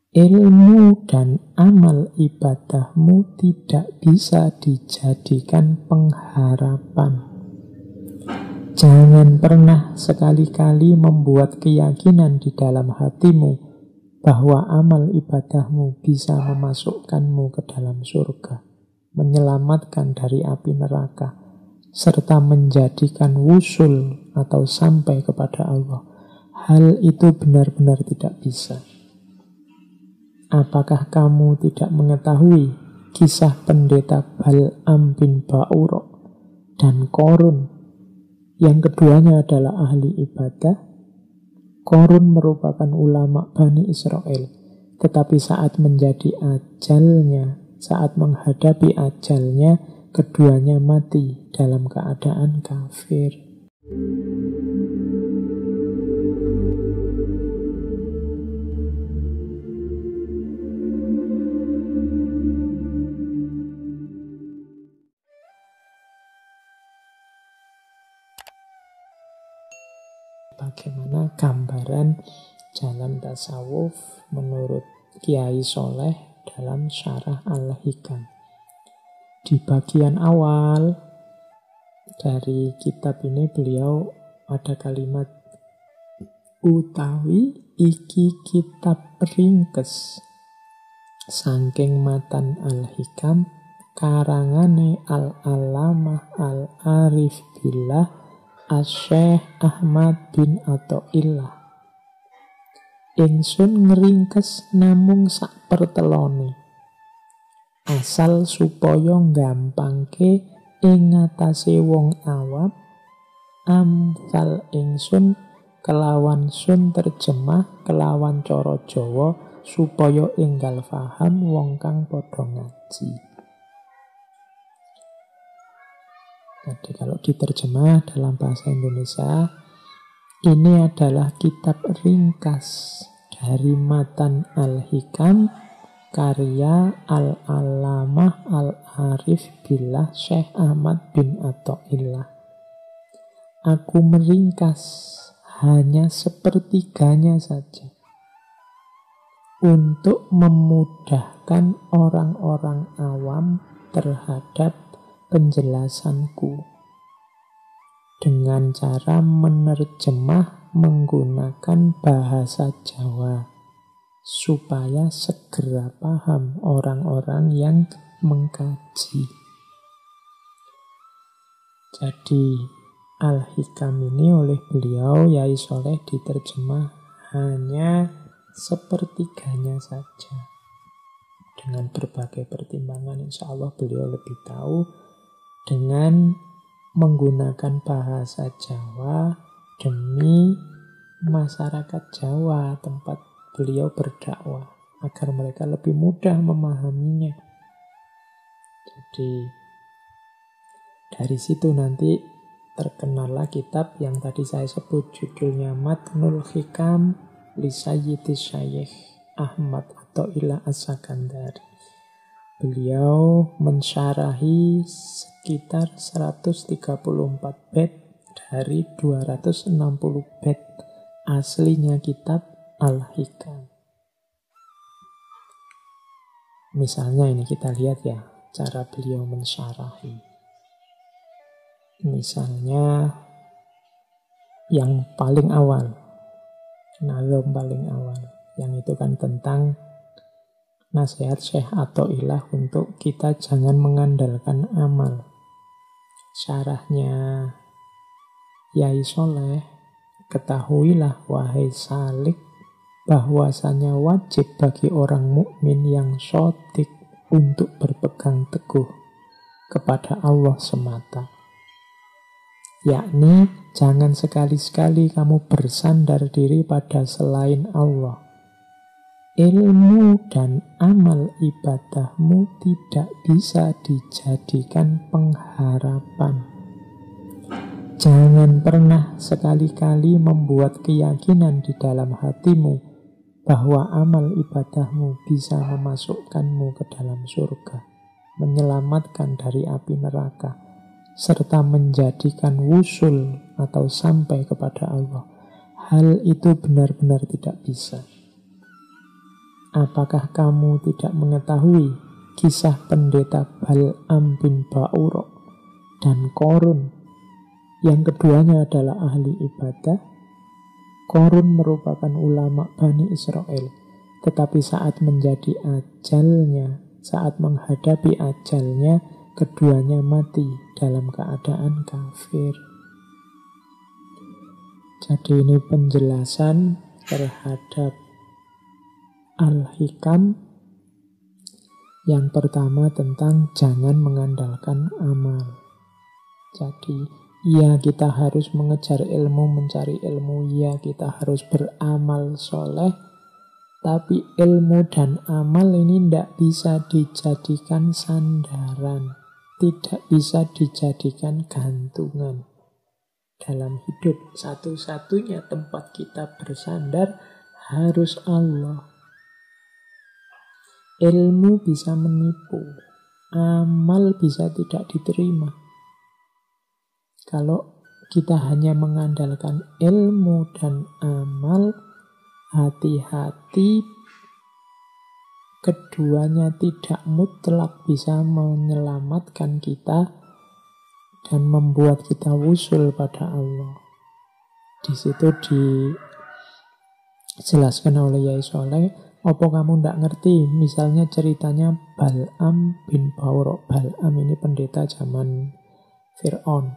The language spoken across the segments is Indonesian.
ilmu dan amal ibadahmu tidak bisa dijadikan pengharapan. Jangan pernah sekali-kali membuat keyakinan di dalam hatimu bahwa amal ibadahmu bisa memasukkanmu ke dalam surga, menyelamatkan dari api neraka, serta menjadikan wusul atau sampai kepada Allah. Hal itu benar-benar tidak bisa. Apakah kamu tidak mengetahui kisah pendeta Bal'am bin Ba'urah dan Qorun? Yang keduanya adalah ahli ibadah. Qorun merupakan ulama Bani Israel, tetapi saat menjadi ajalnya, saat menghadapi ajalnya, keduanya mati dalam keadaan kafir. Bagaimana gambaran jalan tasawuf menurut Kiai Soleh dalam Syarah Al-Hikam. Di bagian awal dari kitab ini beliau ada kalimat, utawi iki kitab ringkes saking matan Al-Hikam karangane Al-Alamah Al-Arif Billah Asy-Syaikh Ahmad bin Athaillah. Ingsun ngringkes namung sak pertelone, asal supaya gampangke ing ngatasé wong awam, amsal ingsun kelawan sun terjemah kelawan cara Jawa supaya enggal paham wong kang padha ngaji. Jadi kalau diterjemah dalam bahasa Indonesia, ini adalah kitab ringkas dari matan Al-Hikam karya Al-Alamah Al-Arif Billah Syekh Ahmad bin Athaillah. Aku meringkas hanya sepertiganya saja untuk memudahkan orang-orang awam terhadap penjelasanku dengan cara menerjemah menggunakan bahasa Jawa supaya segera paham orang-orang yang mengkaji. Jadi Al-Hikam ini oleh beliau Yai Soleh diterjemah hanya sepertiganya saja. Dengan berbagai pertimbangan, insya Allah beliau lebih tahu dengan menggunakan bahasa Jawa demi masyarakat Jawa tempat beliau berdakwah, agar mereka lebih mudah memahaminya. Jadi dari situ nanti terkenallah kitab yang tadi saya sebut, judulnya Matnul Hikam li Sayyidis Syaikh Ahmad Athaillah As-Sakandari. Beliau mensyarahi sekitar 134 bait dari 260 bait aslinya kitab Al-Hikam. Misalnya ini kita lihat ya, cara beliau mensyarahi. Misalnya yang paling awal, nazam paling awal, yang itu kan tentang nasihat Syekh Athaillah untuk kita jangan mengandalkan amal. Syarahnya Yai Soleh, ketahuilah wahai salik, bahwasanya wajib bagi orang mukmin yang shadiq untuk berpegang teguh kepada Allah semata. Yakni jangan sekali-sekali kamu bersandar diri pada selain Allah. Ilmu dan amal ibadahmu tidak bisa dijadikan pengharapan. Jangan pernah sekali-kali membuat keyakinan di dalam hatimu bahwa amal ibadahmu bisa memasukkanmu ke dalam surga, menyelamatkan dari api neraka, serta menjadikan wusul atau sampai kepada Allah. Hal itu benar-benar tidak bisa. Apakah kamu tidak mengetahui kisah pendeta Bal'am bin Ba'urok dan Korun, yang keduanya adalah ahli ibadah? Korun merupakan ulama Bani Israel, tetapi saat menjadi ajalnya, saat menghadapi ajalnya, keduanya mati dalam keadaan kafir. Jadi ini penjelasan terhadap Al-Hikam. Yang pertama tentang jangan mengandalkan amal. Jadi ya kita harus mengejar ilmu, mencari ilmu, ya kita harus beramal soleh, tapi ilmu dan amal ini tidak bisa dijadikan sandaran, tidak bisa dijadikan gantungan. Dalam hidup, satu-satunya tempat kita bersandar harus Allah. Ilmu bisa menipu, amal bisa tidak diterima. Kalau kita hanya mengandalkan ilmu dan amal, hati-hati, keduanya tidak mutlak bisa menyelamatkan kita dan membuat kita wusul pada Allah. Di situ dijelaskan oleh Yai Soleh, apa kamu tidak ngerti? Misalnya ceritanya Bal'am bin Ba'urok. Bal'am ini pendeta zaman Fir'aun.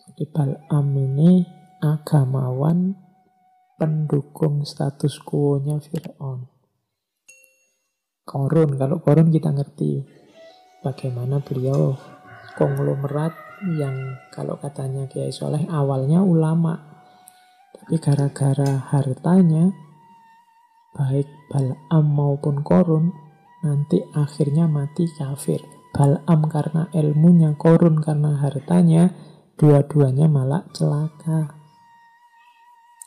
Jadi Bal'am ini agamawan pendukung status quo-nya Fir'aun. Korun, kalau Korun kita ngerti bagaimana beliau konglomerat yang kalau katanya Kiai Soleh awalnya ulama, tapi gara-gara hartanya baik Bal'am maupun Korun nanti akhirnya mati kafir. Bal'am karena ilmunya, Korun karena hartanya, dua-duanya malah celaka.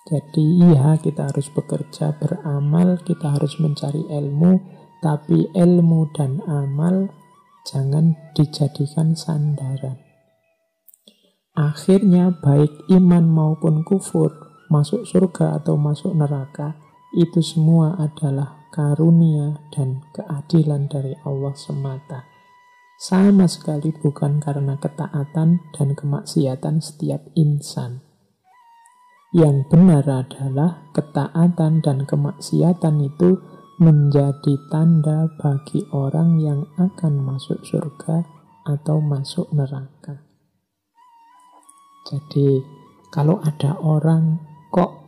Jadi iya, kita harus bekerja, beramal, kita harus mencari ilmu, tapi ilmu dan amal jangan dijadikan sandaran. Akhirnya baik iman maupun kufur, masuk surga atau masuk neraka, itu semua adalah karunia dan keadilan dari Allah semata. Sama sekali bukan karena ketaatan dan kemaksiatan setiap insan. Yang benar adalah ketaatan dan kemaksiatan itu menjadi tanda bagi orang yang akan masuk surga atau masuk neraka. Jadi kalau ada orang kok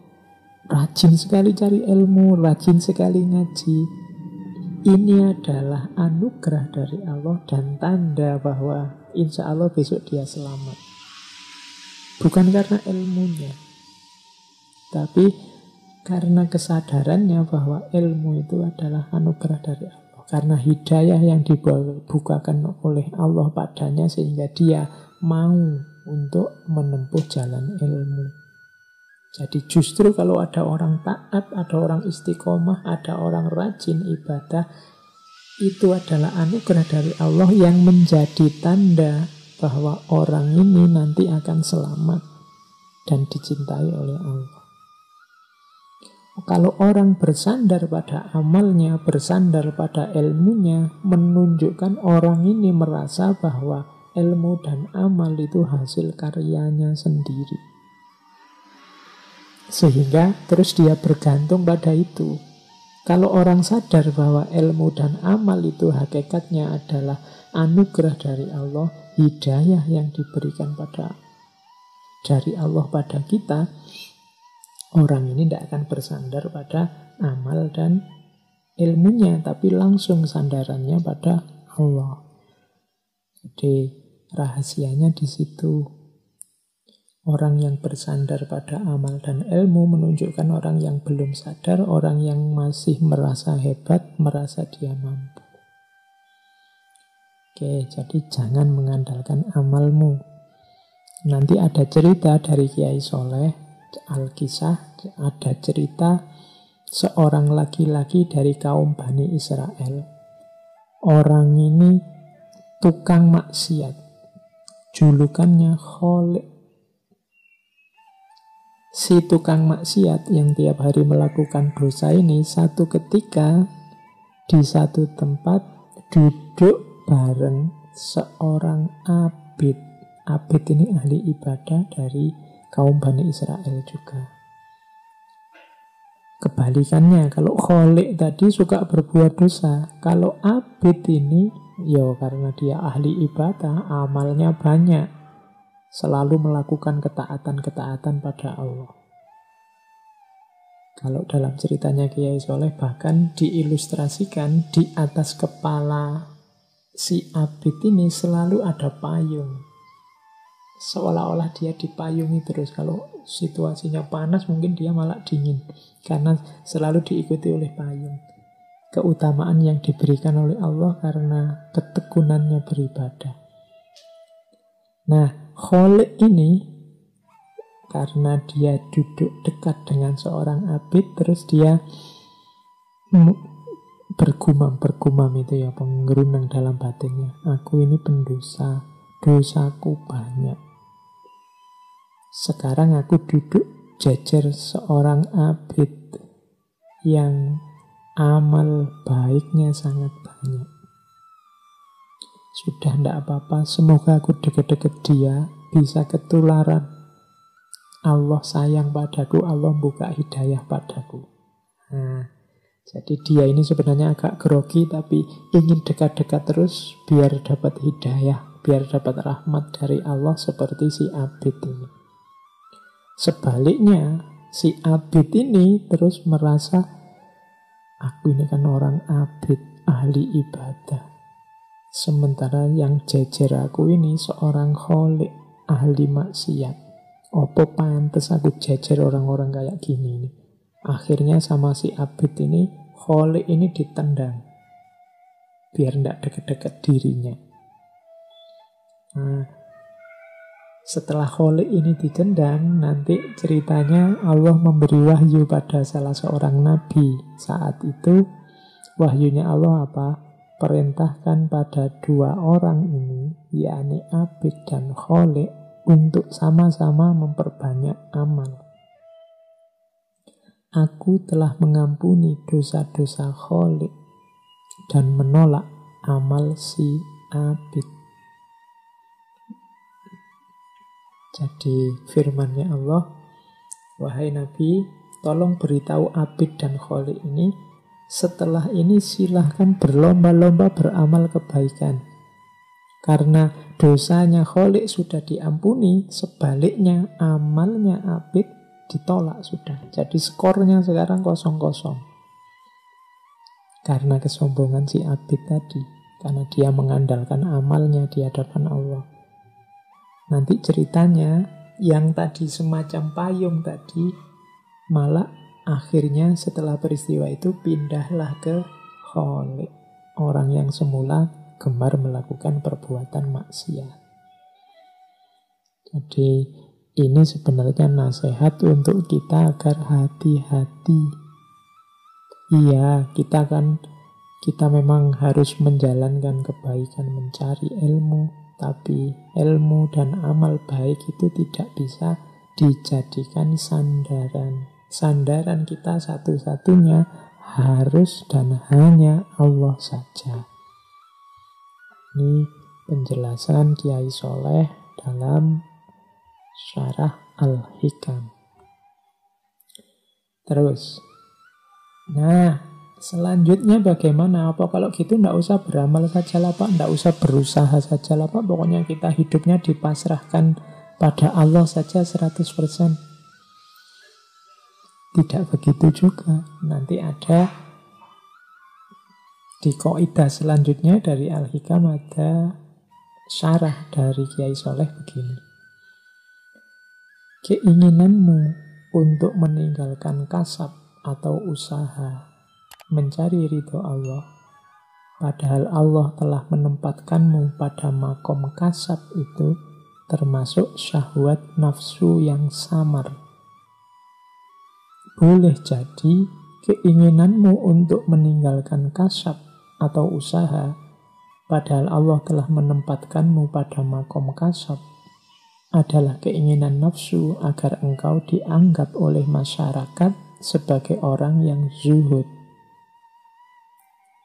rajin sekali cari ilmu, rajin sekali ngaji, ini adalah anugerah dari Allah dan tanda bahwa insya Allah besok dia selamat. Bukan karena ilmunya, tapi karena kesadarannya bahwa ilmu itu adalah anugerah dari Allah. Karena hidayah yang dibukakan oleh Allah padanya sehingga dia mau untuk menempuh jalan ilmu. Jadi justru kalau ada orang taat, ada orang istiqomah, ada orang rajin ibadah, itu adalah anugerah dari Allah yang menjadi tanda bahwa orang ini nanti akan selamat dan dicintai oleh Allah. Kalau orang bersandar pada amalnya, bersandar pada ilmunya, menunjukkan orang ini merasa bahwa ilmu dan amal itu hasil karyanya sendiri. Sehingga terus dia bergantung pada itu. Kalau orang sadar bahwa ilmu dan amal itu hakikatnya adalah anugerah dari Allah, hidayah yang diberikan dari Allah pada kita, orang ini tidak akan bersandar pada amal dan ilmunya, tapi langsung sandarannya pada Allah. Jadi rahasianya di situ. Orang yang bersandar pada amal dan ilmu menunjukkan orang yang belum sadar, orang yang masih merasa hebat, merasa dia mampu. Oke, jadi jangan mengandalkan amalmu. Nanti ada cerita dari Kiai Soleh, Al-Kisah, ada cerita seorang laki-laki dari kaum Bani Israel. Orang ini tukang maksiat, julukannya Kholik. si tukang maksiat yang tiap hari melakukan dosa ini satu ketika di satu tempat duduk bareng seorang abid. Abid ini ahli ibadah dari kaum Bani Israel juga. Kebalikannya, kalau kholik tadi suka berbuat dosa. Kalau abid ini, ya karena dia ahli ibadah, amalnya banyak. Selalu melakukan ketaatan-ketaatan pada Allah. Kalau dalam ceritanya Kiai Soleh bahkan diilustrasikan di atas kepala si abid ini selalu ada payung. Seolah-olah dia dipayungi terus. Kalau situasinya panas mungkin dia malah dingin. Karena selalu diikuti oleh payung. Keutamaan yang diberikan oleh Allah karena ketekunannya beribadah. Nah, kholik ini karena dia duduk dekat dengan seorang abid, terus dia bergumam itu ya, penggerunang dalam batinnya. Aku ini pendosa, dosaku banyak. Sekarang aku duduk jejer seorang abid yang amal baiknya sangat banyak. Sudah tidak apa-apa, semoga aku deket-deket dia, bisa ketularan. Allah sayang padaku, Allah buka hidayah padaku. Nah, jadi dia ini sebenarnya agak grogi, tapi ingin dekat-dekat terus biar dapat hidayah, biar dapat rahmat dari Allah seperti si abid ini. Sebaliknya, si abid ini terus merasa, aku ini kan orang abid, ahli ibadah. Sementara yang jejer aku ini seorang kholik, ahli maksiat. Apa pantes aku jejer orang-orang kayak gini nih. Akhirnya sama si abid ini, kholik ini ditendang. Biar tidak deket-deket dirinya. Nah, setelah kholik ini ditendang, nanti ceritanya Allah memberi wahyu pada salah seorang nabi. Saat itu wahyunya Allah apa? Perintahkan pada dua orang ini, yakni abid dan kholik, untuk sama-sama memperbanyak amal. Aku telah mengampuni dosa-dosa kholik dan menolak amal si abid. Jadi firman-Nya Allah, wahai Nabi, tolong beritahu abid dan kholik ini, setelah ini silahkan berlomba-lomba beramal kebaikan. Karena dosanya kholik sudah diampuni, sebaliknya amalnya abid ditolak sudah. Jadi skornya sekarang 0-0. Karena kesombongan si abid tadi, karena dia mengandalkan amalnya di hadapan Allah. Nanti ceritanya yang tadi semacam payung tadi malah akhirnya setelah peristiwa itu pindahlah ke kholik, orang yang semula gemar melakukan perbuatan maksiat. Jadi ini sebenarnya nasihat untuk kita agar hati-hati. Iya, kita memang harus menjalankan kebaikan, mencari ilmu. Tapi ilmu dan amal baik itu tidak bisa dijadikan sandaran. Sandaran kita satu-satunya harus dan hanya Allah saja. Ini penjelasan Kiai Soleh dalam Syarah Al-Hikam. Terus, nah selanjutnya bagaimana? Apa kalau gitu tidak usah beramal saja lah Pak, tidak usah berusaha saja lah Pak, pokoknya kita hidupnya dipasrahkan pada Allah saja 100%. Tidak begitu juga. Nanti ada di kaidah selanjutnya dari Al-Hikam ada syarah dari Kiai Soleh begini. Keinginanmu untuk meninggalkan kasab atau usaha mencari ridho Allah, padahal Allah telah menempatkanmu pada makom kasab itu, termasuk syahwat nafsu yang samar. Boleh jadi keinginanmu untuk meninggalkan kasab atau usaha, padahal Allah telah menempatkanmu pada makom kasab, adalah keinginan nafsu agar engkau dianggap oleh masyarakat sebagai orang yang zuhud.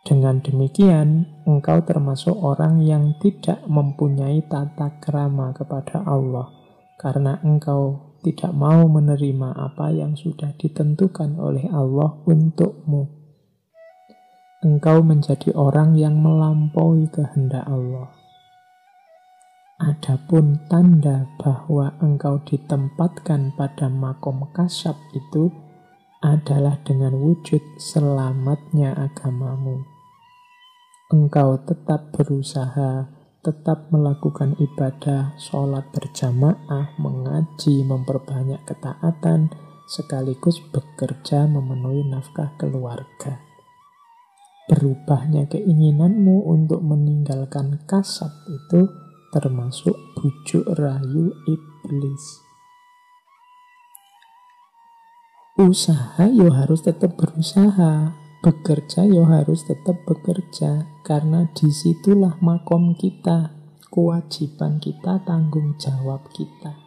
Dengan demikian, engkau termasuk orang yang tidak mempunyai tata krama kepada Allah, karena engkau tidak mau menerima apa yang sudah ditentukan oleh Allah untukmu. Engkau menjadi orang yang melampaui kehendak Allah. Adapun tanda bahwa engkau ditempatkan pada makom kasab itu adalah dengan wujud selamatnya agamamu. Engkau tetap berusaha, tetap melakukan ibadah, sholat berjamaah, mengaji, memperbanyak ketaatan, sekaligus bekerja memenuhi nafkah keluarga. Berubahnya keinginanmu untuk meninggalkan kasab itu termasuk bujuk rayu iblis. Usaha yo harus tetap berusaha, bekerja yo harus tetap bekerja, karena disitulah makom kita, kewajiban kita, tanggung jawab kita.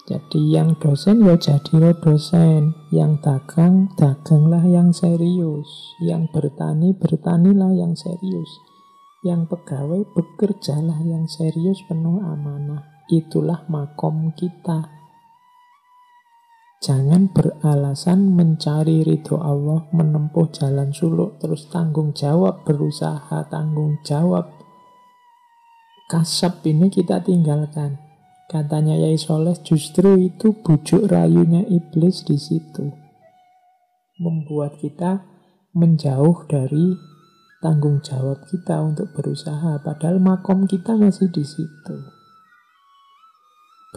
Jadi yang dosen yo jadilah dosen, yang dagang, daganglah yang serius, yang bertani, bertanilah yang serius, yang pegawai, bekerjalah yang serius penuh amanah. Itulah makom kita. Jangan beralasan mencari ridho Allah, menempuh jalan suluk, terus tanggung jawab, berusaha, tanggung jawab kasab ini kita tinggalkan. Katanya Yai Soleh, justru itu bujuk rayunya iblis di situ. Membuat kita menjauh dari tanggung jawab kita untuk berusaha, padahal makom kita masih di situ.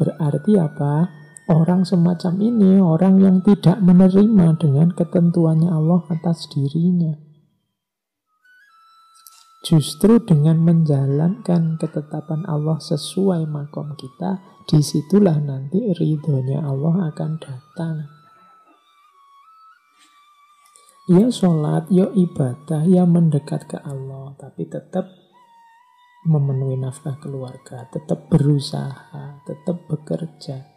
Berarti apa? Orang semacam ini, orang yang tidak menerima dengan ketentuannya Allah atas dirinya. Justru dengan menjalankan ketetapan Allah sesuai makom kita, disitulah nanti ridhonya Allah akan datang. Ya sholat, ya ibadah, ya mendekat ke Allah, tapi tetap memenuhi nafkah keluarga, tetap berusaha, tetap bekerja.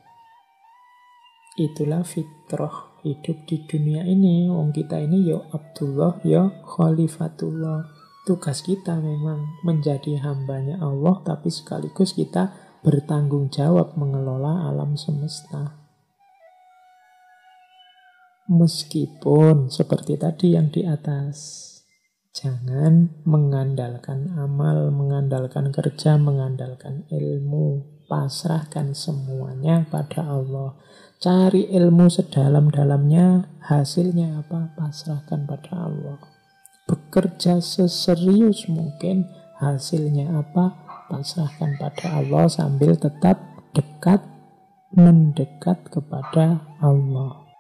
Itulah fitrah hidup di dunia ini. Wong kita ini ya Abdullah, ya Khalifatullah. Tugas kita memang menjadi hambanya Allah, tapi sekaligus kita bertanggung jawab mengelola alam semesta. Meskipun seperti tadi yang di atas, jangan mengandalkan amal, mengandalkan kerja, mengandalkan ilmu. Pasrahkan semuanya pada Allah. Cari ilmu sedalam-dalamnya, hasilnya apa? Pasrahkan pada Allah. Bekerja seserius mungkin, hasilnya apa? Pasrahkan pada Allah sambil tetap dekat, mendekat kepada Allah.